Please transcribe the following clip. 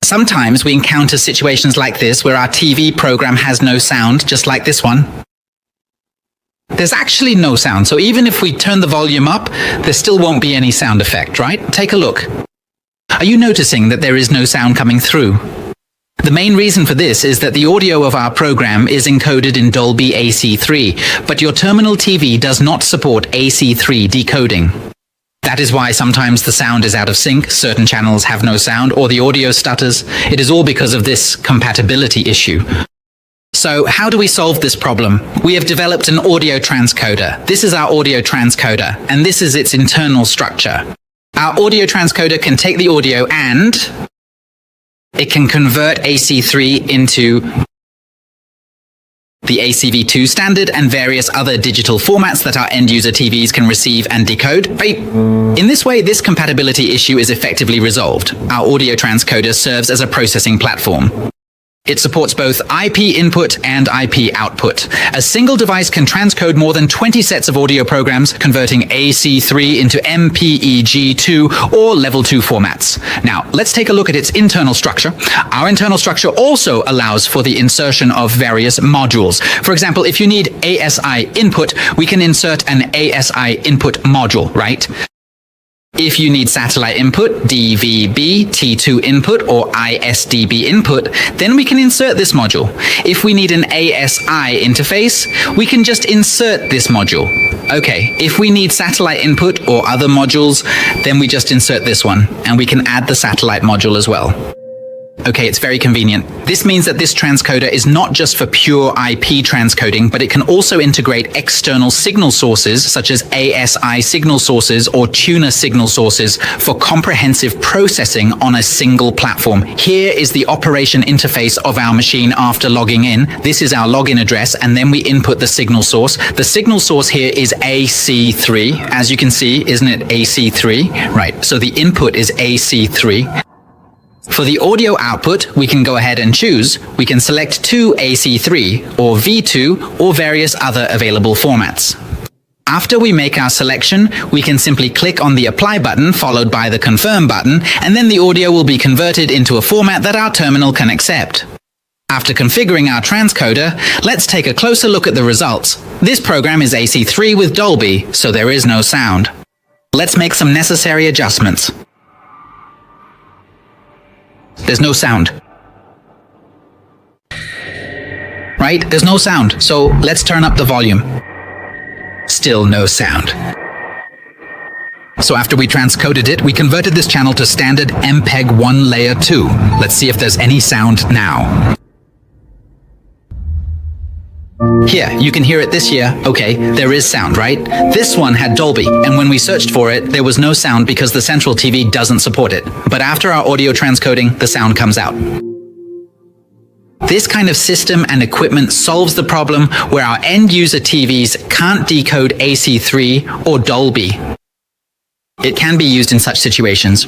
Sometimes we encounter situations like this where our TV program has no sound, just like this one. There's actually no sound, so even if we turn the volume up, there still won't be any sound effect, right? Take a look. Are you noticing that there is no sound coming through? The main reason for this is that the audio of our program is encoded in Dolby AC3, but your terminal TV does not support AC3 decoding. That is why sometimes the sound is out of sync, certain channels have no sound, or the audio stutters. It is all because of this compatibility issue. So how do we solve this problem? We have developed an audio transcoder. This is our audio transcoder, and this is its internal structure. Our audio transcoder can take the audio and it can convert AC3 into the ACV2 standard and various other digital formats that our end-user TVs can receive and decode. In this way, this compatibility issue is effectively resolved. Our audio transcoder serves as a processing platform. It supports both IP input and IP output. A single device can transcode more than 20 sets of audio programs, converting AC3 into MPEG2 or Level 2 formats. Now, let's take a look at its internal structure. Our internal structure also allows for the insertion of various modules. For example, if you need ASI input, we can insert an ASI input module, right? If you need satellite input, DVB, T2 input, or ISDB input, then we can insert this module. If we need an ASI interface, we can just insert this module. Okay, if we need satellite input or other modules, then we just insert this one, and we can add the satellite module as well. Okay, it's very convenient. This means that this transcoder is not just for pure IP transcoding, but it can also integrate external signal sources, such as ASI signal sources or tuner signal sources, for comprehensive processing on a single platform. Here is the operation interface of our machine after logging in. This is our login address, and then we input the signal source. The signal source here is AC3. As you can see, isn't it AC3? Right, so the input is AC3. For the audio output, we can go ahead and choose. We can select 2 AC3 or V2 or various other available formats. After we make our selection, we can simply click on the Apply button followed by the Confirm button, and then the audio will be converted into a format that our terminal can accept. After configuring our transcoder, let's take a closer look at the results. This program is AC3 with Dolby, so there is no sound. Let's make some necessary adjustments. There's no sound. Right? There's no sound. So let's turn up the volume. Still no sound. So after we transcoded it, we converted this channel to standard MPEG-1 layer 2. Let's see if there's any sound now. Here, you can hear it this year. Okay, there is sound, right? This one had Dolby, and when we searched for it, there was no sound because the central TV doesn't support it. But after our audio transcoding, the sound comes out. This kind of system and equipment solves the problem where our end-user TVs can't decode AC3 or Dolby. It can be used in such situations.